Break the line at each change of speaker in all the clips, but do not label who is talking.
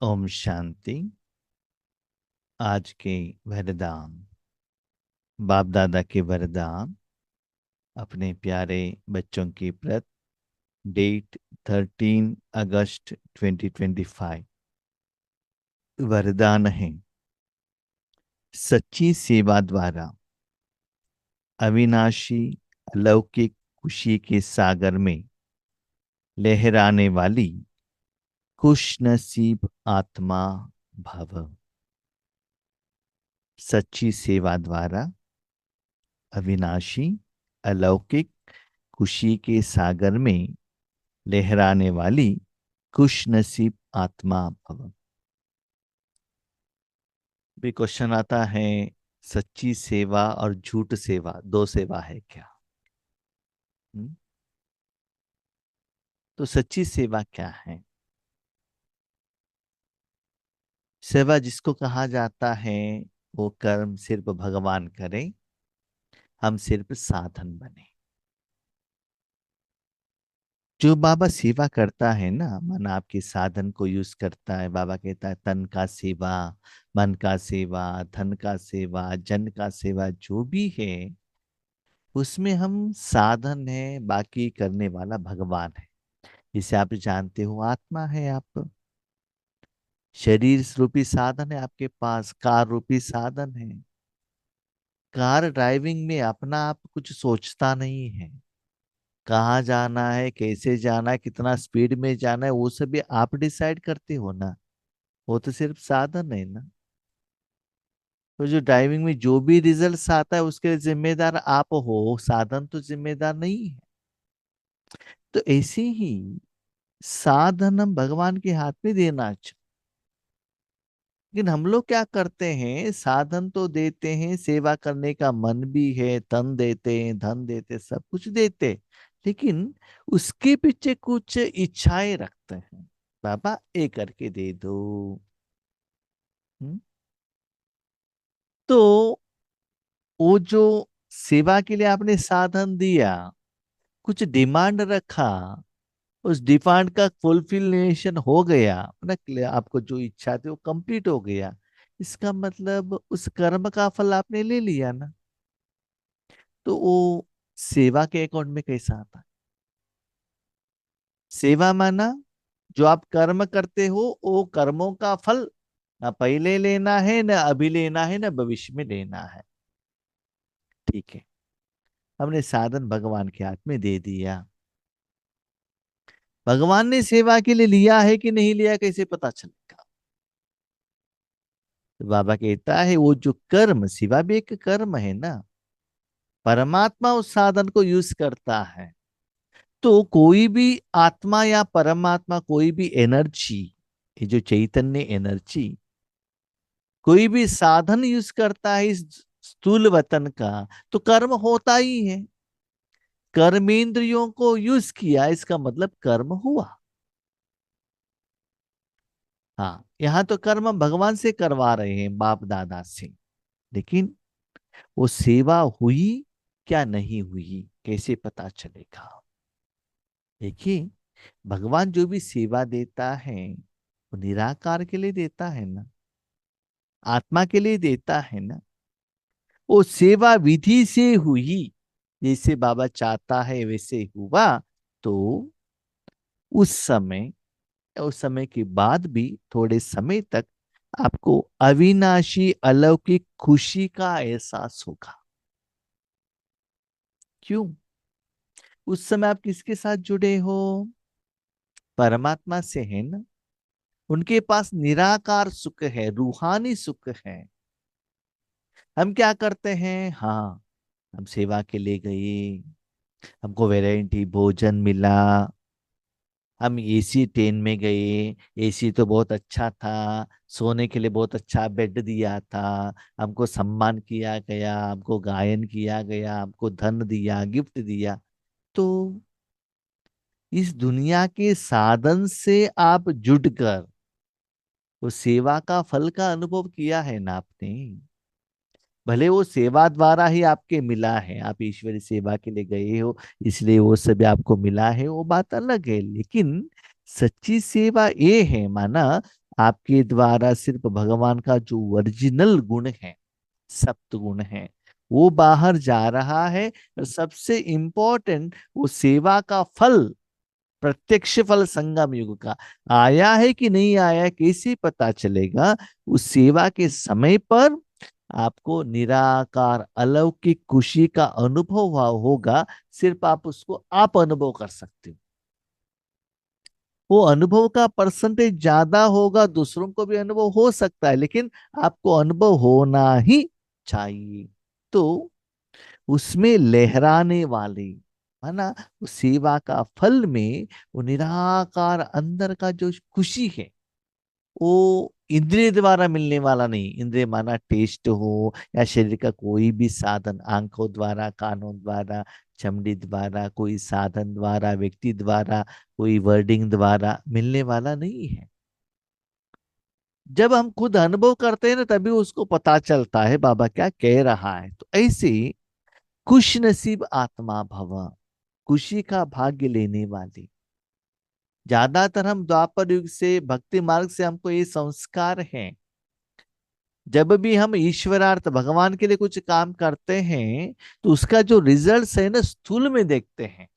ओम शांति। आज के वरदान, बाप दादा के वरदान अपने प्यारे बच्चों की प्रत, डेट 13 अगस्त 2025। वरदान है, सच्ची सेवा द्वारा अविनाशी अलौकिक खुशी के सागर में लहराने वाली खुशनसीब आत्मा भव। सच्ची सेवा द्वारा अविनाशी अलौकिक खुशी के सागर में लहराने वाली खुशनसीब आत्मा भव। भी क्वेश्चन आता है, सच्ची सेवा और झूठ सेवा, दो सेवा है क्या? हम्म? तो सच्ची सेवा क्या है? सेवा जिसको कहा जाता है वो कर्म सिर्फ भगवान करे, हम सिर्फ साधन बने। जो बाबा सेवा करता है ना, मन आपके साधन को यूज करता है। बाबा कहता है तन का सेवा, मन का सेवा, धन का सेवा, जन का सेवा, जो भी है उसमें हम साधन है, बाकी करने वाला भगवान है। जिसे आप जानते हो आत्मा है आप। शरीर रूपी साधन है आपके पास, कार रूपी साधन है। कार ड्राइविंग में अपना आप कुछ सोचता नहीं है, कहाँ जाना है, कैसे जाना है, कितना स्पीड में जाना है, वो सब भी आप डिसाइड करते हो ना। वो तो सिर्फ साधन है ना। तो जो ड्राइविंग में जो भी रिजल्ट आता है उसके जिम्मेदार आप हो, साधन तो जिम्मेदार नहीं है। तो ऐसे ही साधन हम भगवान के हाथ में देना चाहिए। लेकिन हम लोग क्या करते हैं, साधन तो देते हैं, सेवा करने का मन भी है, तन देते हैं, धन देते, सब कुछ देते, लेकिन उसके पीछे कुछ इच्छाएं रखते हैं। बाबा ये करके दे दो। हम्म? तो वो जो सेवा के लिए आपने साधन दिया, कुछ डिमांड रखा, उस डिमांड का फुलफिलेशन हो गया ना, आपको जो इच्छा थी वो कंप्लीट हो गया, इसका मतलब उस कर्म का फल आपने ले लिया ना। तो वो सेवा के अकाउंट में कैसा आता है? सेवा माना जो आप कर्म करते हो वो कर्मों का फल ना पहले लेना है, ना अभी लेना है, ना भविष्य में लेना है। ठीक है, हमने साधन भगवान के हाथ में दे दिया। भगवान ने सेवा के लिए लिया है कि नहीं लिया, कैसे पता चलेगा? तो बाबा कहता है वो जो कर्म, सेवा भी एक कर्म है ना। परमात्मा उस साधन को यूज करता है। तो कोई भी आत्मा या परमात्मा, कोई भी एनर्जी, ये जो चैतन्य एनर्जी कोई भी साधन यूज करता है इस स्थूल वतन का, तो कर्म होता ही है। कर्मेंद्रियों को यूज किया, इसका मतलब कर्म हुआ। हाँ, यहाँ तो कर्म हम भगवान से करवा रहे हैं, बाप दादा से। लेकिन वो सेवा हुई क्या नहीं हुई, कैसे पता चलेगा? देखिए, भगवान जो भी सेवा देता है वो निराकार के लिए देता है ना, आत्मा के लिए देता है ना। वो सेवा विधि से हुई, जैसे बाबा चाहता है वैसे हुआ। तो उस समय के बाद भी थोड़े समय तक आपको अविनाशी अलौकिक खुशी का एहसास होगा। क्यों? उस समय आप किसके साथ जुड़े हो? परमात्मा से है ना। उनके पास निराकार सुख है, रूहानी सुख है। हम क्या करते हैं, हाँ, हम सेवा के लिए गए, हमको वैरायटी भोजन मिला, हम एसी ट्रेन में गए, एसी तो बहुत अच्छा था, सोने के लिए बहुत अच्छा बेड दिया था, हमको सम्मान किया गया, हमको गायन किया गया, हमको धन दिया, गिफ्ट दिया। तो इस दुनिया के साधन से आप जुड़कर वो सेवा का फल का अनुभव किया है ना आपने। भले वो सेवा द्वारा ही आपके मिला है, आप ईश्वरी सेवा के लिए गए हो इसलिए वो सब आपको मिला है, वो बात अलग है। लेकिन सच्ची सेवा ये है, माना आपके द्वारा सिर्फ भगवान का जो ओरिजिनल गुण है, सप्त गुण है, वो बाहर जा रहा है। और सबसे इंपॉर्टेंट, वो सेवा का फल, प्रत्यक्ष फल संगम युग का आया है कि नहीं आया है, कैसे पता चलेगा? उस सेवा के समय पर आपको निराकार अलौकिक खुशी का अनुभव होगा। सिर्फ आप उसको आप अनुभव कर सकते हो। वो अनुभव का परसेंटेज ज्यादा होगा, दूसरों को भी अनुभव हो सकता है, लेकिन आपको अनुभव होना ही चाहिए। तो उसमें लहराने वाले, है ना, उस सेवा का फल में वो निराकार अंदर का जो खुशी है, वो इंद्रिय द्वारा मिलने वाला नहीं। इंद्रिय माना टेस्ट हो या शरीर का कोई भी साधन, आंखों द्वारा, कानों द्वारा, चमड़ी द्वारा, कोई साधन द्वारा, व्यक्ति द्वारा, कोई वर्डिंग द्वारा मिलने वाला नहीं है। जब हम खुद अनुभव करते हैं ना, तभी उसको पता चलता है बाबा क्या कह रहा है। तो ऐसे खुश नसीब आत्मा भव, खुशी का भाग्य लेने वाली। ज्यादातर हम द्वापर युग से, भक्ति मार्ग से हमको ये संस्कार है, जब भी हम ईश्वरार्थ भगवान के लिए कुछ काम करते हैं, तो उसका जो रिजल्ट है ना, स्थूल में देखते हैं।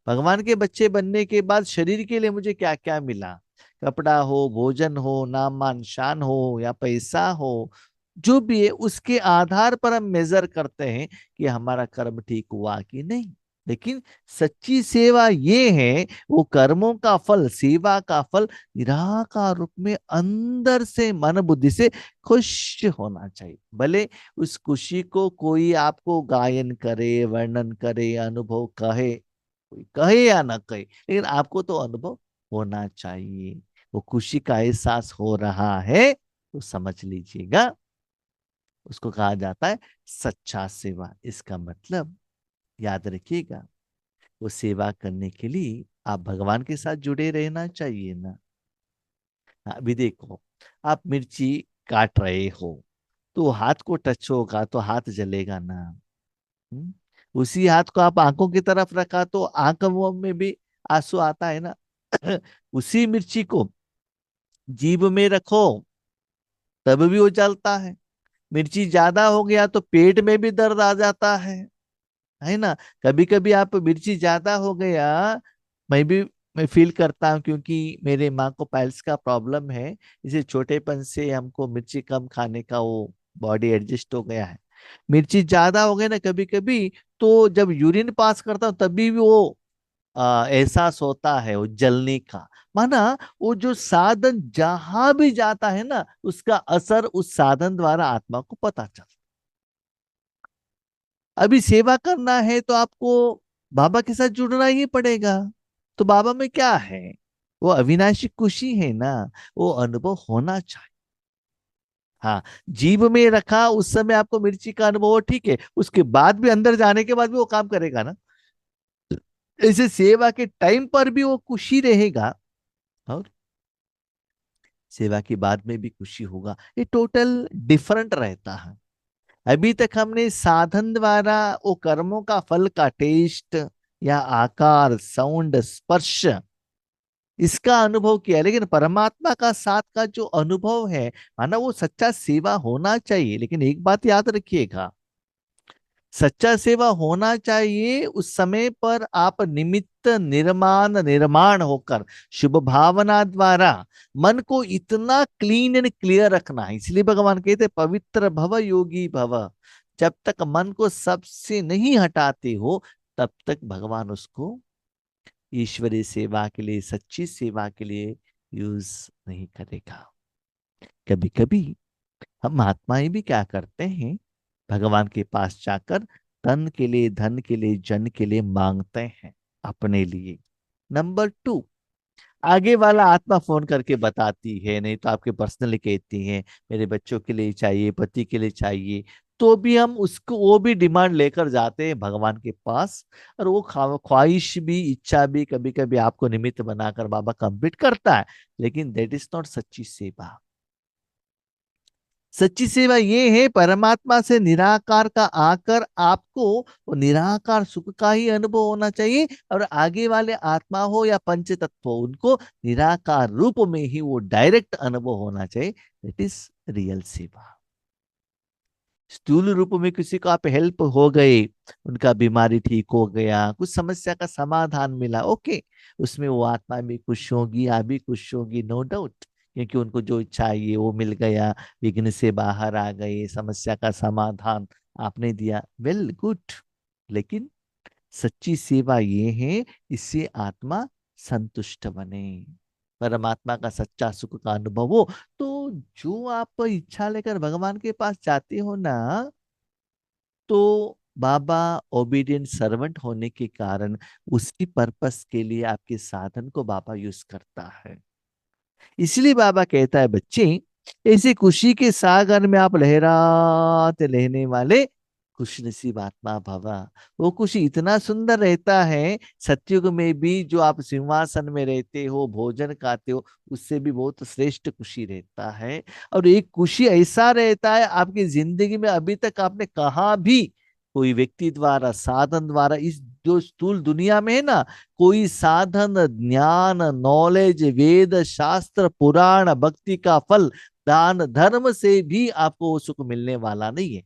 भगवान के बच्चे बनने के बाद शरीर के लिए मुझे क्या क्या मिला, कपड़ा हो, भोजन हो, नाम मान शान हो या पैसा हो, जो भी है उसके आधार पर हम मेजर करते हैं कि हमारा कर्म ठीक हुआ कि नहीं। लेकिन सच्ची सेवा ये है, वो कर्मों का फल, सेवा का फल निराकार रूप में अंदर से मन बुद्धि से खुश होना चाहिए। भले उस खुशी को कोई आपको गायन करे, वर्णन करे, अनुभव कहे, कोई कहे या ना कहे, लेकिन आपको तो अनुभव होना चाहिए। वो खुशी का एहसास हो रहा है तो समझ लीजिएगा, उसको कहा जाता है सच्चा सेवा। इसका मतलब याद रखिएगा, वो सेवा करने के लिए आप भगवान के साथ जुड़े रहना चाहिए ना। अभी देखो, आप मिर्ची काट रहे हो, तो हाथ को टच होगा तो हाथ जलेगा ना। हम्म? उसी हाथ को आप आंखों की तरफ रखा तो आंखों में भी आंसू आता है ना। उसी मिर्ची को जीभ में रखो, तब भी वो जलता है। मिर्ची ज्यादा हो गया तो पेट में भी दर्द आ जाता है ना। कभी कभी आप मिर्ची ज्यादा हो गया, मैं भी मैं फील करता हूँ, क्योंकि मेरे माँ को पाइल्स का प्रॉब्लम है। इसे छोटेपन से हमको मिर्ची कम खाने का वो बॉडी एडजस्ट हो गया है। मिर्ची ज्यादा हो गई ना कभी कभी, तो जब यूरिन पास करता हूँ तभी भी वो एहसास होता है वो जलने का। माना वो जो साधन जहां भी जाता है ना, उसका असर उस साधन द्वारा आत्मा को पता चलता। अभी सेवा करना है तो आपको बाबा के साथ जुड़ना ही पड़ेगा। तो बाबा में क्या है? वो अविनाशी खुशी है ना, वो अनुभव होना चाहिए। हाँ, जीभ में रखा उस समय आपको मिर्ची का अनुभव हो, ठीक है, उसके बाद भी अंदर जाने के बाद भी वो काम करेगा ना। ऐसे सेवा के टाइम पर भी वो खुशी रहेगा, और सेवा के बाद में भी खुशी होगा। ये टोटल डिफरेंट रहता है। अभी तक हमने साधन द्वारा वो कर्मों का फल का टेस्ट या आकार, साउंड, स्पर्श, इसका अनुभव किया, लेकिन परमात्मा का साथ का जो अनुभव है, माना वो सच्चा सेवा होना चाहिए। लेकिन एक बात याद रखिएगा, सच्चा सेवा होना चाहिए उस समय पर आप निमित्त निर्माण होकर, शुभ भावना द्वारा मन को इतना क्लीन एंड क्लियर रखना है। इसलिए भगवान कहते पवित्र भव योगी भव। जब तक मन को सबसे नहीं हटाते हो, तब तक भगवान उसको ईश्वरीय सेवा के लिए, सच्ची सेवा के लिए यूज नहीं करेगा। कभी कभी हम महात्माएं भी क्या करते हैं, भगवान के पास जाकर तन के लिए, धन के लिए, जन के लिए मांगते हैं अपने लिए। नंबर टू, आगे वाला आत्मा फोन करके बताती है, नहीं तो आपके पर्सनली कहती है मेरे बच्चों के लिए चाहिए, पति के लिए चाहिए, तो भी हम उसको वो भी डिमांड लेकर जाते हैं भगवान के पास। और वो ख्वाहिश भी, इच्छा भी कभी कभी आपको निमित्त बनाकर बाबा कंप्लीट करता है, लेकिन दैट इज नॉट सच्ची सेवा। सच्ची सेवा ये है परमात्मा से निराकार का आकर आपको वो निराकार सुख का ही अनुभव होना चाहिए, और आगे वाले आत्मा हो या पंच तत्व हो उनको निराकार रूप में ही वो डायरेक्ट अनुभव होना चाहिए। दैट इज रियल सेवा। स्थूल रूप में किसी को आप हेल्प हो गए, उनका बीमारी ठीक हो गया, कुछ समस्या का समाधान मिला, ओके, उसमें वो आत्मा भी खुश होगी, आप भी खुश होगी, नो डाउट, क्योंकि उनको जो चाहिए वो मिल गया, विघ्न से बाहर आ गए, समस्या का समाधान आपने दिया, वेल गुड। लेकिन सच्ची सेवा ये है, इससे आत्मा संतुष्ट बने, परमात्मा का सच्चा सुख का अनुभव हो। तो जो आप इच्छा लेकर भगवान के पास जाते हो ना, तो बाबा ओबीडियंट सर्वेंट होने के कारण उसी पर्पस के लिए आपके साधन को बाबा यूज करता है। इसलिए बाबा कहता है बच्चे, ऐसे खुशी के सागर में आप लहराते रहने वाले खुश नसीब आत्मा भवा। वो खुशी इतना सुंदर रहता है, सतयुग में भी जो आप सिंहासन में रहते हो, भोजन खाते हो, उससे भी बहुत श्रेष्ठ खुशी रहता है। और एक खुशी ऐसा रहता है आपकी जिंदगी में, अभी तक आपने कहा भी कोई व्यक्ति द्वारा, साधन द्वारा, इस जो स्थूल दुनिया में है ना, कोई साधन, ज्ञान, नॉलेज, वेद, शास्त्र, पुराण, भक्ति का फल, दान, धर्म से भी आपको वो सुख मिलने वाला नहीं है।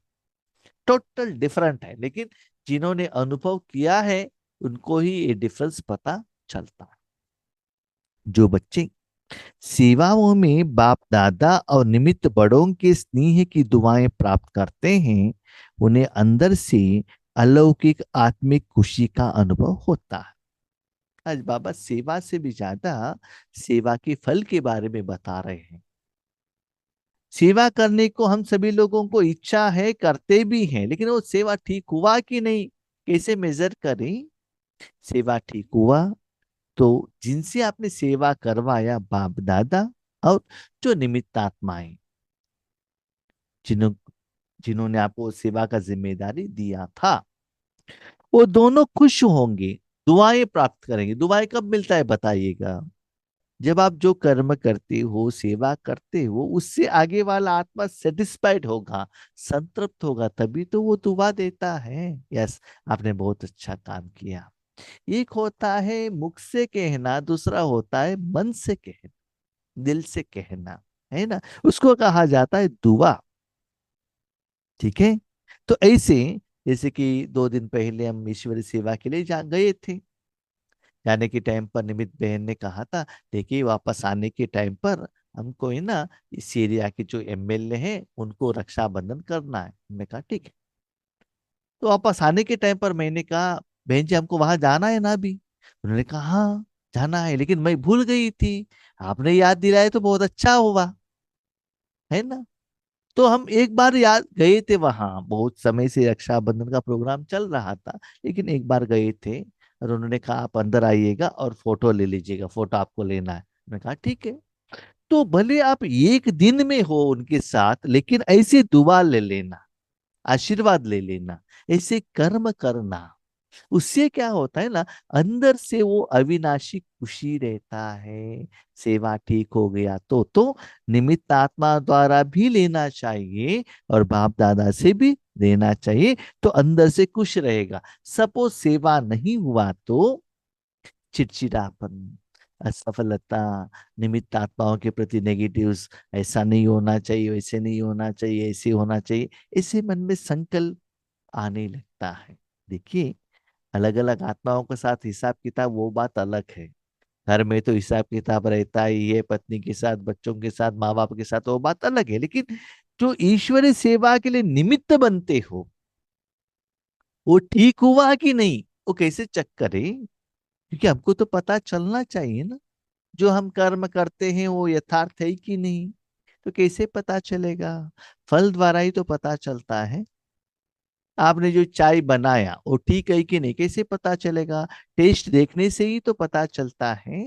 टोटल डिफरेंट है। लेकिन जिन्होंने अनुभव किया है उनको ही ये डिफरेंस पता चलता है। जो बच्चे सेवाओं में बाप दादा और निमित्त बड़ों के स्नेह की दुआएं प्राप्त करते हैं, उन्हें अंदर से अलौकिक आत्मिक खुशी का अनुभव होता है। आज बाबा सेवा से भी ज्यादा सेवा के फल के बारे में बता रहे हैं। सेवा करने को हम सभी लोगों को इच्छा है, करते भी हैं, लेकिन वो सेवा ठीक हुआ कि नहीं, कैसे मेजर करें? सेवा ठीक हुआ तो जिनसे आपने सेवा करवाया, बाप दादा और जो निमित्त आत्माएं, जिन्हों जिन्होंने आपको सेवा का जिम्मेदारी दिया था, वो दोनों खुश होंगे, दुआएं प्राप्त करेंगे। दुआएं कब मिलता है बताइएगा? जब आप जो कर्म करते हो, सेवा करते हो, उससे आगे वाला आत्मा सेटिस्फाइड होगा, संतृप्त होगा, तभी तो वो दुआ देता है। यस, आपने बहुत अच्छा काम किया। एक होता है मुख से कहना, दूसरा होता है मन से कहना, दिल से कहना, है ना, उसको कहा जाता है दुआ। ठीक है। तो ऐसे, जैसे कि 2 दिन पहले हम ईश्वरी सेवा के लिए जा गए थे। जाने के टाइम पर निमित बहन ने कहा था, देखिए वापस आने के टाइम पर हमको है ना, इस एरिया के जो एमएलए हैं उनको रक्षाबंधन करना है। मैं कहा ठीक है। तो वापस आने के टाइम पर मैंने कहा, बहन जी हमको वहां जाना है ना अभी? उन्होंने कहा हाँ जाना है, लेकिन मैं भूल गई थी, आपने याद दिलाया तो बहुत अच्छा हुआ, है ना। तो हम एक बार याद गए थे वहां, बहुत समय से रक्षाबंधन का प्रोग्राम चल रहा था, लेकिन एक बार गए थे, और उन्होंने कहा आप अंदर आइएगा और फोटो ले लीजिएगा, फोटो आपको लेना है। मैंने कहा ठीक है। तो भले आप एक दिन में हो उनके साथ, लेकिन ऐसे दुआ ले लेना, आशीर्वाद ले लेना, ऐसे कर्म करना, उससे क्या होता है ना, अंदर से वो अविनाशी खुशी रहता है। सेवा ठीक हो गया तो निमित्त आत्मा द्वारा भी लेना चाहिए, और बाप दादा से भी लेना चाहिए, तो अंदर से खुश रहेगा। सपोज सेवा नहीं हुआ तो चिड़चिड़ापन, असफलता, निमित्त आत्माओं के प्रति नेगेटिव्स, ऐसा नहीं होना चाहिए, वैसे नहीं होना चाहिए, ऐसे होना चाहिए, ऐसे मन में संकल्प आने लगता है। देखिए, अलग अलग आत्माओं के साथ हिसाब किताब वो बात अलग है। घर में तो हिसाब किताब रहता ही है, पत्नी के साथ, बच्चों के साथ, माँ बाप के साथ, वो बात अलग है। लेकिन जो ईश्वरीय सेवा के लिए निमित्त बनते हो, वो ठीक हुआ कि नहीं, वो कैसे चेक करें? क्योंकि हमको तो पता चलना चाहिए ना, जो हम कर्म करते हैं वो यथार्थ है कि नहीं। तो कैसे पता चलेगा? फल द्वारा ही तो पता चलता है। आपने जो चाय बनाया वो ठीक है कि नहीं, कैसे पता चलेगा? टेस्ट देखने से ही तो पता चलता है।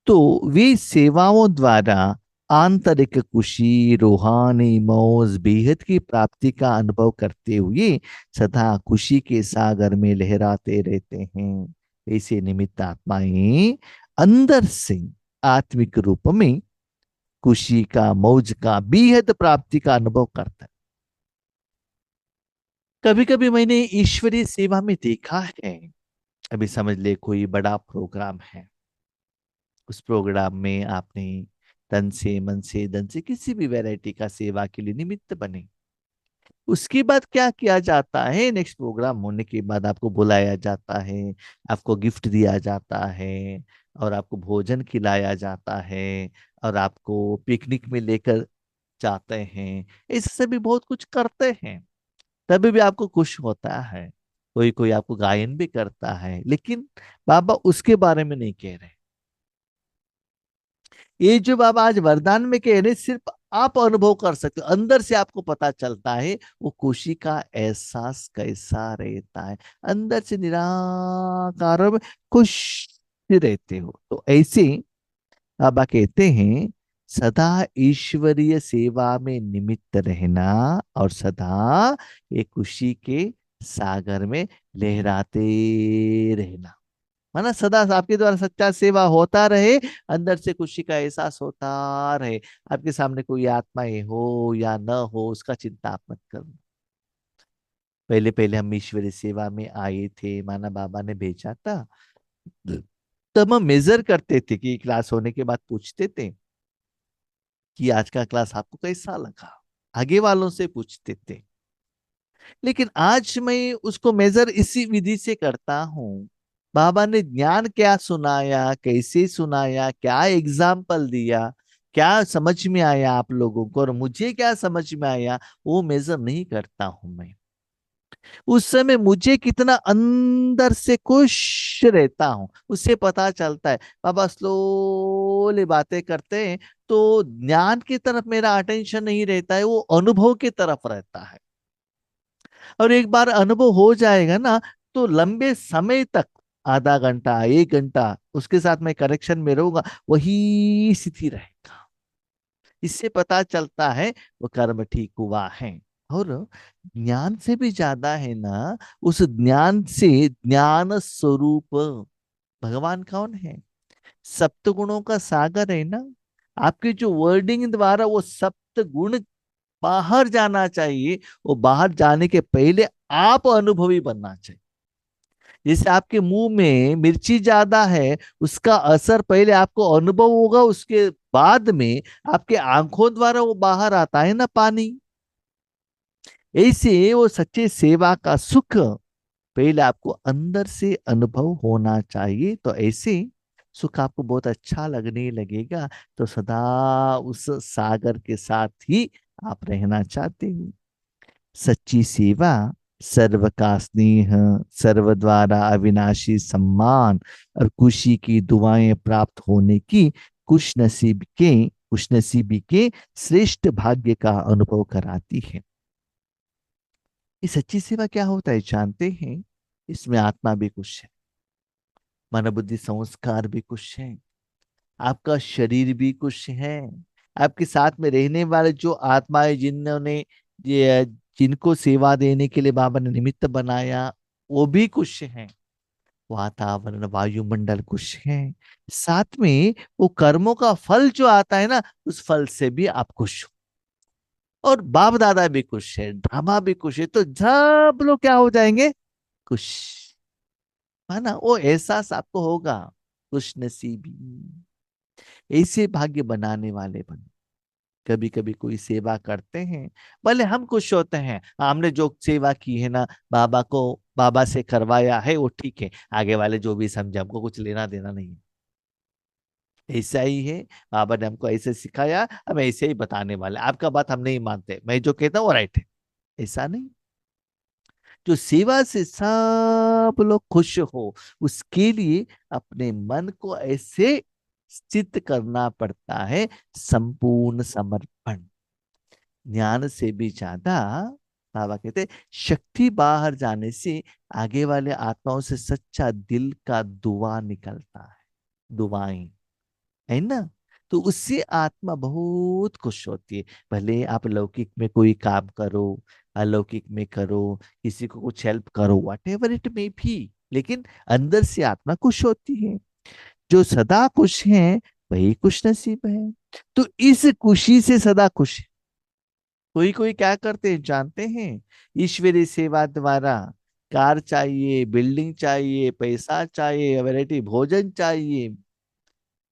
तो वे सेवाओं द्वारा आंतरिक खुशी, रूहानी मौज, बेहद की प्राप्ति का अनुभव करते हुए सदा खुशी के सागर में लहराते रहते हैं। ऐसे निमित्त आत्माएं अंदर से आत्मिक रूप में खुशी का, मौज का, बेहद प्राप्ति का अनुभव करता है। कभी कभी मैंने ईश्वरीय सेवा में देखा है, अभी समझ ले कोई बड़ा प्रोग्राम है, उस प्रोग्राम में आपने तन से, मन से, धन से, किसी भी वैरायटी का सेवा के लिए निमित्त बने। उसके बाद क्या किया जाता है, नेक्स्ट प्रोग्राम होने के बाद आपको बुलाया जाता है, आपको गिफ्ट दिया जाता है, और आपको भोजन खिलाया जाता है, और आपको पिकनिक में लेकर जाते हैं। ऐसे सभी बहुत कुछ करते हैं, तभी भी आपको खुश होता है। कोई कोई आपको गायन भी करता है, लेकिन बाबा उसके बारे में नहीं कह रहे। ये जो बाबा आज वरदान में कह रहे, सिर्फ आप अनुभव कर सकते हो, अंदर से आपको पता चलता है वो खुशी का एहसास कैसा रहता है। अंदर से निराकार में खुश रहते हो। तो ऐसे बाबा कहते हैं, सदा ईश्वरीय सेवा में निमित्त रहना, और सदा ये खुशी के सागर में लहराते रहना। माना सदा आपके द्वारा सच्चा सेवा होता रहे, अंदर से खुशी का एहसास होता रहे। आपके सामने कोई आत्माएं हो या न हो, उसका चिंता आप मत करो। पहले पहले हम ईश्वरीय सेवा में आए थे, माना बाबा ने भेजा था, तब हम मेजर करते थे कि क्लास होने के बाद पूछते थे कि आज का क्लास आपको कैसा लगा, आगे वालों से पूछते थे। लेकिन आज मैं उसको मेजर इसी विधि से करता हूँ, बाबा ने ज्ञान क्या सुनाया, कैसे सुनाया, क्या एग्जाम्पल दिया, क्या समझ में आया आप लोगों को, और मुझे क्या समझ में आया, वो मेजर नहीं करता हूं मैं। उस समय मुझे कितना अंदर से खुश रहता हूं, उससे पता चलता है। बाबा स्लोली बातें करते हैं, तो ज्ञान की तरफ मेरा अटेंशन नहीं रहता है, वो अनुभव की तरफ रहता है। और एक बार अनुभव हो जाएगा ना, तो लंबे समय तक, आधा घंटा, एक घंटा, उसके साथ मैं कनेक्शन में रहूंगा, वही स्थिति रहेगा। इससे पता चलता है वो कर्म ठीक हुआ है। और ज्ञान से भी ज्यादा है ना, उस ज्ञान से ज्ञान स्वरूप भगवान कौन है? सप्त गुणों का सागर है ना। आपके जो वर्डिंग द्वारा वो सप्त गुण बाहर जाना चाहिए, वो बाहर जाने के पहले आप अनुभवी बनना चाहिए। जैसे आपके मुंह में मिर्ची ज्यादा है, उसका असर पहले आपको अनुभव होगा, उसके बाद में आपके आंखों द्वारा वो बाहर आता है ना पानी। ऐसे वो सच्चे सेवा का सुख पहले आपको अंदर से अनुभव होना चाहिए। तो ऐसे सुख आपको बहुत अच्छा लगने लगेगा, तो सदा उस सागर के साथ ही आप रहना चाहते हो। सच्ची सेवा, सर्व का स्नेह, सर्व द्वारा अविनाशी सम्मान, और खुशी की दुआएं प्राप्त होने की खुशनसीबी के श्रेष्ठ भाग्य का अनुभव कराती है। ये सच्ची सेवा क्या होता है जानते हैं? इसमें आत्मा भी खुश है, मन बुद्धि संस्कार भी खुश है, आपका शरीर भी खुश है, आपके साथ में रहने वाले जो आत्माएं जिन्होंने ये जिनको सेवा देने के लिए बाबा ने निमित्त बनाया, वो भी खुश हैं। वातावरण, वायुमंडल खुश है। साथ में वो कर्मों का फल जो आता है ना, उस फल से भी आप खुश हो। और बाप दादा भी खुश है, ड्रामा भी खुश है, तो सब लोग क्या हो जाएंगे? खुश। है ना? वो एहसास आपको होगा, खुश नसीबी। ऐसे भाग्य बनाने वाले बन। कभी कभी कोई सेवा करते हैं, भले हम खुश होते हैं, हमने जो सेवा की है ना, बाबा को, बाबा से करवाया है, वो ठीक है, आगे वाले जो भी समझे, हमको कुछ लेना देना नहीं है। ऐसा ही है, बाबा ने हमको ऐसे सिखाया, हम ऐसे ही बताने वाले, आपका बात हम नहीं मानते, मैं जो कहता हूँ वो राइट है, ऐसा नहीं। जो सेवा से सब लोग खुश हो, उसके लिए अपने मन को ऐसे स्थित करना पड़ता है, संपूर्ण समर्पण। ज्ञान से भी ज्यादा, बाबा कहते हैं, शक्ति बाहर जाने से आगे वाले आत्माओं से सच्चा दिल का दुआ निकलता है, दुआएं, है ना। तो उससे आत्मा बहुत खुश होती है। भले आप लौकिक में कोई काम करो, अलौकिक में करो, किसी को कुछ हेल्प करो, वट एवर इट मे भी, लेकिन अंदर से आत्मा खुश होती है। जो सदा खुश हैं, वही खुश नसीब है। तो इस खुशी से सदा खुश। कोई कोई क्या करते हैं जानते हैं? ईश्वरीय सेवा द्वारा कार चाहिए, बिल्डिंग चाहिए, पैसा चाहिए, वैरायटी भोजन चाहिए,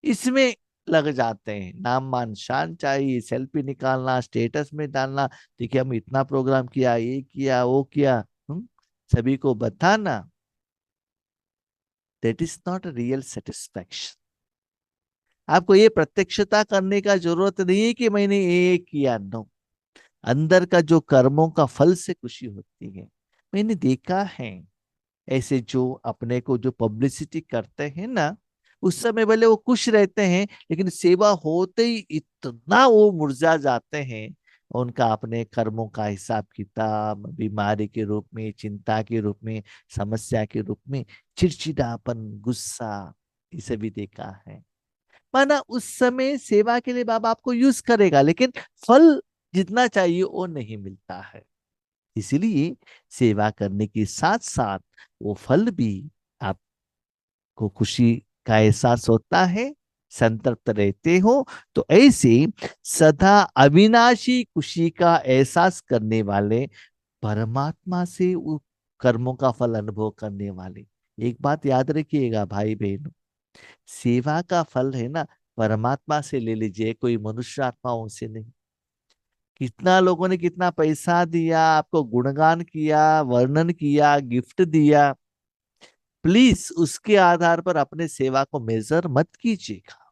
इसमें लग जाते हैं। नाम मान शान चाहिए, सेल्फी निकालना, स्टेटस में डालना, देखिए हम इतना प्रोग्राम किया, ये किया, वो किया, सभी को बताना। That is not real satisfaction. आपको ये प्रत्यक्षता करने का जरूरत नहीं है कि मैंने ये किया। नो, अंदर का जो कर्मों का फल से खुशी होती है। मैंने देखा है ऐसे जो अपने को जो पब्लिसिटी करते हैं ना, उस समय भले वो खुश रहते हैं, लेकिन सेवा होते ही इतना वो मुरझा जाते हैं। उनका अपने कर्मों का हिसाब किताब बीमारी के रूप में, चिंता के रूप में, समस्या के रूप में, चिड़चिड़ापन, गुस्सा, इसे भी देखा है। माना उस समय सेवा के लिए बाबा आपको यूज करेगा, लेकिन फल जितना चाहिए वो नहीं मिलता है। इसीलिए सेवा करने के साथ साथ वो फल भी आपको खुशी का एहसास होता है, संतृप्त रहते हो। तो ऐसे सदा अविनाशी खुशी का एहसास करने वाले, परमात्मा से वो कर्मों का फल अनुभव करने वाले। एक बात याद रखिएगा भाई बहनों, सेवा का फल है ना, परमात्मा से ले लीजिए, कोई मनुष्य आत्माओं से नहीं। कितना लोगों ने कितना पैसा दिया, आपको गुणगान किया, वर्णन किया, गिफ्ट दिया, प्लीज उसके आधार पर अपने सेवा को मेजर मत कीजिएगा।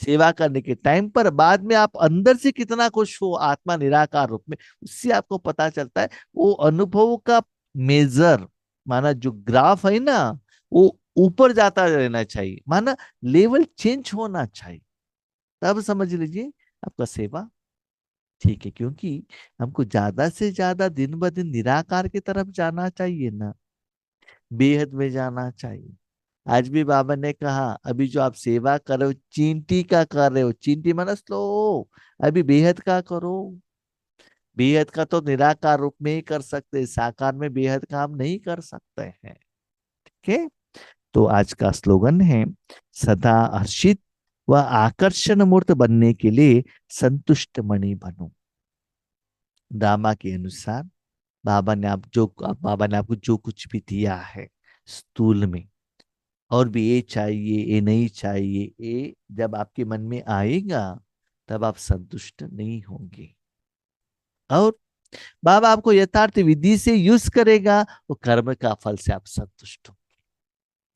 सेवा करने के टाइम पर बाद में आप अंदर से कितना खुश हो आत्मा निराकार रूप में, उससे आपको पता चलता है। वो अनुभव का मेजर, माना जो ग्राफ है ना, वो ऊपर जाता रहना चाहिए, माना लेवल चेंज होना चाहिए। तब समझ लीजिए आपका सेवा ठीक है। क्योंकि हमको ज्यादा से ज्यादा दिन ब दिन निराकार की तरफ जाना चाहिए ना, बेहद में जाना चाहिए। आज भी बाबा ने कहा, अभी जो आप सेवा कर रहे हो चींटी का कर रहे हो, चींटी माना स्लो, अभी बेहद का करो। बेहद का तो निराकार रूप में ही कर सकते हैं, साकार में बेहद का हम नहीं कर सकते हैं। ठीक है। तो आज का स्लोगन है, सदा हर्षित व आकर्षण मूर्त बनने के लिए संतुष्ट मणि बनो। दामा के अनुसार बाबा ने आपको जो कुछ भी दिया है स्थूल में, और भी ये चाहिए, ये नहीं चाहिए, ये जब आपके मन में आएगा तब आप संतुष्ट नहीं होंगे। और बाबा आपको यथार्थ विधि से यूज करेगा, वो कर्म का फल से आप संतुष्ट हो।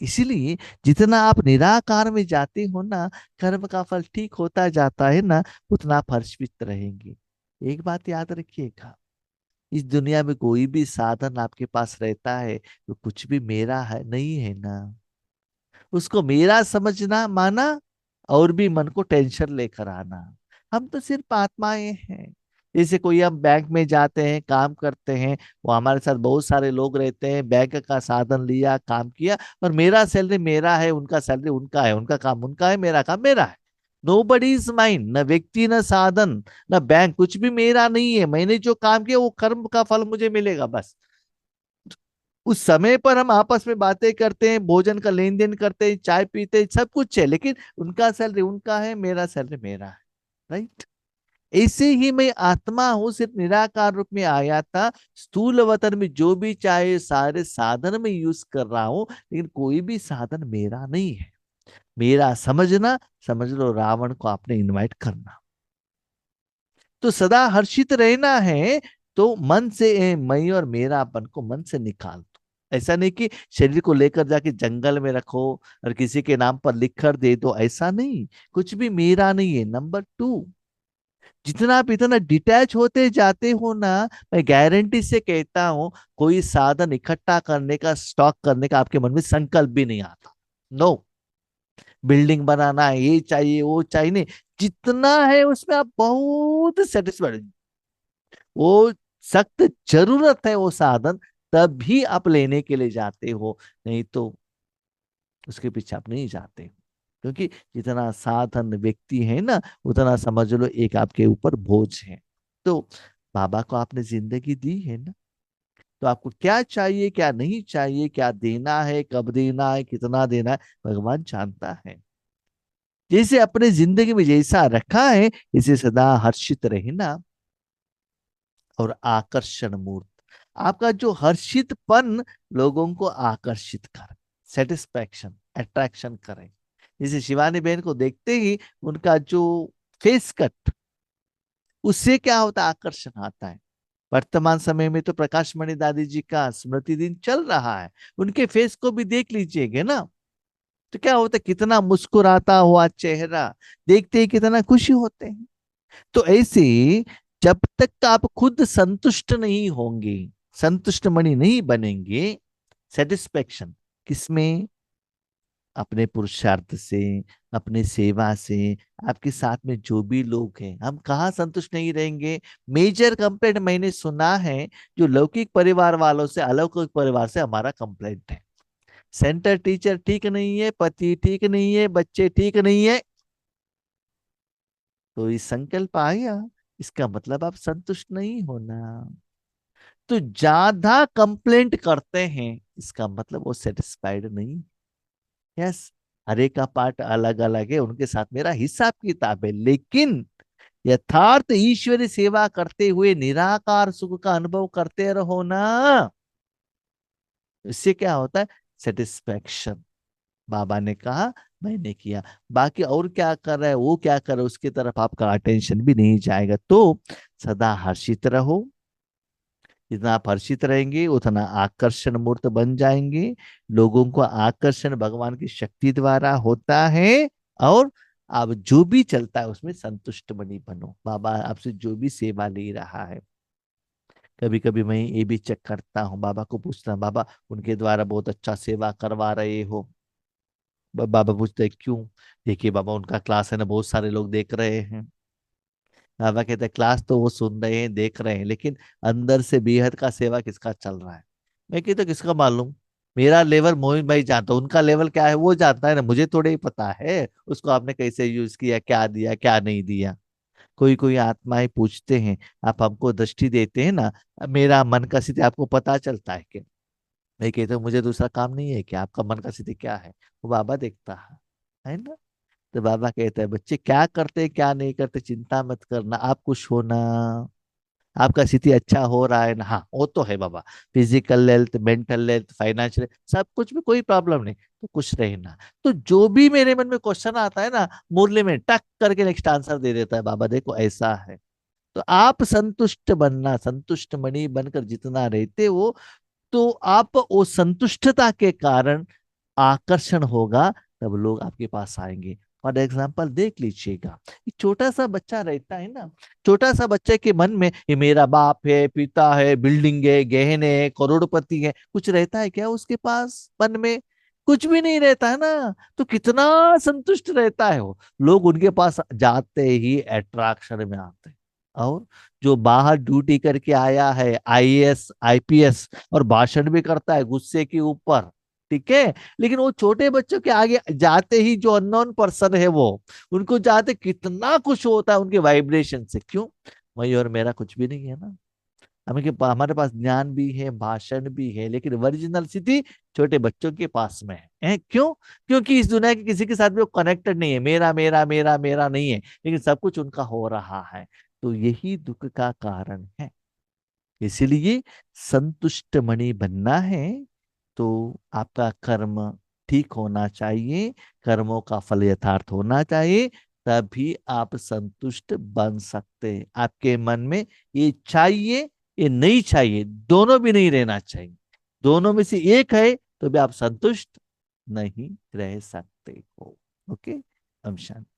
इसीलिए जितना आप निराकार में जाते हो ना, कर्म का फल ठीक होता जाता है ना, उतना आप हर्षित रहेंगे। एक बात याद रखिएगा, इस दुनिया में कोई भी साधन आपके पास रहता है तो कुछ भी मेरा है नहीं है ना, उसको मेरा समझना माना, और भी मन को टेंशन लेकर आना। हम तो सिर्फ आत्माएं हैं। जैसे कोई हम बैंक में जाते हैं, काम करते हैं, वो हमारे साथ बहुत सारे लोग रहते हैं, बैंक का साधन लिया, काम किया, और मेरा सैलरी मेरा है, उनका सैलरी उनका है, उनका काम उनका है, मेरा काम मेरा है। नो बडी इज माइन, न व्यक्ति, न साधन, न बैंक, कुछ भी मेरा नहीं है। मैंने जो काम किया वो कर्म का फल मुझे मिलेगा बस। उस समय पर हम आपस में बातें करते हैं, भोजन का लेन देन करते हैं, चाय पीते हैं, सब कुछ है, लेकिन उनका सैलरी उनका है, मेरा सैलरी मेरा है। राइट। ऐसे ही मैं आत्मा हूं, सिर्फ निराकार रूप में आया था, स्थूल अवतार में जो भी चाहे सारे साधन में यूज कर रहा हूं, लेकिन कोई भी साधन मेरा नहीं है। मेरा समझना, समझ लो रावण को आपने इनवाइट करना। तो सदा हर्षित रहना है, तो मन से मैं और मेरापन को मन से निकाल दो। ऐसा नहीं कि शरीर को लेकर जाके जंगल में रखो और किसी के नाम पर लिख कर दे दो, ऐसा नहीं। कुछ भी मेरा नहीं है। नंबर टू, जितना आप इतना डिटैच होते जाते हो ना, मैं गारंटी से कहता हूं, कोई साधन इकट्ठा करने का, स्टॉक करने का आपके मन में संकल्प भी नहीं आता। नो, बिल्डिंग बनाना है, ये चाहिए, वो चाहिए, नहीं। जितना है उसमें आप बहुत सेटिस्फाइड, वो सख्त जरूरत है वो साधन, तभी आप लेने के लिए जाते हो, नहीं तो उसके पीछे आप नहीं जाते हो। क्योंकि जितना साधन व्यक्ति है ना, उतना समझ लो एक आपके ऊपर बोझ है। तो बाबा को आपने जिंदगी दी है ना, तो आपको क्या चाहिए, क्या नहीं चाहिए, क्या देना है, कब देना है, कितना देना है, भगवान जानता है। जैसे अपने जिंदगी में जैसा रखा है इसे सदा हर्षित रहना और आकर्षण मूर्त। आपका जो हर्षितपन लोगों को आकर्षित करे, सेटिस्फैक्शन, अट्रैक्शन करे। जैसे शिवानी बहन को देखते ही उनका जो फेस कट, उससे क्या होता है, आकर्षण आता है। वर्तमान समय में तो प्रकाश मणि दादी जी का स्मृति दिन चल रहा है, उनके फेस को भी देख लीजिएगा ना, तो क्या होता है, कितना मुस्कुराता हुआ चेहरा, देखते ही कितना खुशी होते हैं। तो ऐसे जब तक आप खुद संतुष्ट नहीं होंगे, संतुष्ट मणि नहीं बनेंगे, सेटिस्फेक्शन किसमें, अपने पुरुषार्थ से, अपने सेवा से, आपके साथ में जो भी लोग हैं, हम कहाँ संतुष्ट नहीं रहेंगे। मेजर कंप्लेंट मैंने सुना है जो लौकिक परिवार वालों से अलौकिक परिवार से हमारा कंप्लेंट है, सेंटर टीचर ठीक नहीं है, पति ठीक नहीं है, बच्चे ठीक नहीं है। तो ये संकल्प आया, इसका मतलब आप संतुष्ट नहीं होना। तो ज्यादा कंप्लेंट करते हैं इसका मतलब वो सेटिस्फाइड नहीं। यस, हर एक का पार्ट अलग अलग है, उनके साथ मेरा हिसाब किताब है, लेकिन यथार्थ ईश्वरी सेवा करते हुए निराकार सुख का अनुभव करते रहो ना, इससे क्या होता है, सेटिस्फैक्शन। बाबा ने कहा, मैंने किया, बाकी और क्या कर रहा है, वो क्या कर रहा है, उसकी तरफ आपका अटेंशन भी नहीं जाएगा। तो सदा हर्षित रहो, जितना आप हर्षित रहेंगे उतना आकर्षण मूर्त बन जाएंगे। लोगों को आकर्षण भगवान की शक्ति द्वारा होता है। और आप जो भी चलता है उसमें संतुष्ट बनी बनो। बाबा आपसे जो भी सेवा ले रहा है, कभी कभी मैं ये भी चेक करता हूँ, बाबा को पूछता हूँ, बाबा उनके द्वारा बहुत अच्छा सेवा करवा रहे हो। बाबा पूछते हैं क्यों। देखिए बाबा, उनका क्लास है ना, बहुत सारे लोग देख रहे हैं। बाबा कहते हैं क्लास तो वो सुन रहे हैं, देख रहे हैं, लेकिन अंदर से बेहद का सेवा किसका चल रहा है। मैं कहता किसका मालूम, मेरा लेवल मोहित भाई जानता, उनका लेवल क्या है वो जानता है ना, मुझे थोड़े ही पता है उसको आपने कैसे यूज किया, क्या दिया क्या नहीं दिया। कोई कोई आत्माएं पूछते हैं, आप हमको दृष्टि देते हैं ना, मेरा मन का स्थिति आपको पता चलता है क्या। मैं कहता हूँ मुझे दूसरा काम नहीं है क्या, आपका मन का स्थिति क्या है, वो बाबा देखता है ना। तो बाबा कहता है बच्चे क्या करते क्या नहीं करते चिंता मत करना, आप खुश होना, आपका स्थिति अच्छा हो रहा है ना, हाँ वो तो है बाबा, physical health, mental health, financial, सब कुछ में कोई प्रॉब्लम नहीं, तो खुश रहना। तो जो भी मेरे मन में क्वेश्चन आता है ना, मुरली में टक करके नेक्स्ट आंसर दे देता है बाबा, देखो ऐसा है। तो आप संतुष्ट बनना, संतुष्ट मणि बनकर जितना रहते हो, तो आप वो संतुष्टता के कारण आकर्षण होगा, तब लोग आपके पास आएंगे। फॉर एग्जाम्पल देख लीजिएगा, एक छोटा सा बच्चा रहता है ना, छोटा सा बच्चे के मन में ये मेरा बाप है, पिता है, बिल्डिंग है, गहने है, करोड़पति है, कुछ रहता है क्या उसके पास मन में, कुछ भी नहीं रहता है ना। तो कितना संतुष्ट रहता है वो, लोग उनके पास जाते ही अट्रैक्शन में आते हैं। और जो बाहर ड्यूटी करके आया है, आईएएस आईपीएस, और भाषण भी करता है गुस्से के ऊपर, ठीक है, लेकिन वो छोटे बच्चों के आगे जाते ही जो अननोन पर्सन है वो, उनको जाते कितना खुश होता है उनके वाइब्रेशन से। क्यों, वही और मेरा कुछ भी नहीं है ना, हमारे पास ज्ञान भी है, भाषण भी है, लेकिन ओरिजिनल स्थिति छोटे बच्चों के पास में है। क्यों, क्योंकि इस दुनिया के किसी के साथ भी वो कनेक्टेड नहीं है, मेरा मेरा मेरा मेरा नहीं है, लेकिन सब कुछ उनका हो रहा है। तो यही दुख का कारण है। इसीलिए संतुष्ट मणि बनना है तो आपका कर्म ठीक होना चाहिए, कर्मों का फल यथार्थ होना चाहिए, तभी आप संतुष्ट बन सकते हैं। आपके मन में ये चाहिए, ये नहीं चाहिए, दोनों भी नहीं रहना चाहिए। दोनों में से एक है तो भी आप संतुष्ट नहीं रह सकते हो। ओके, हम शांति।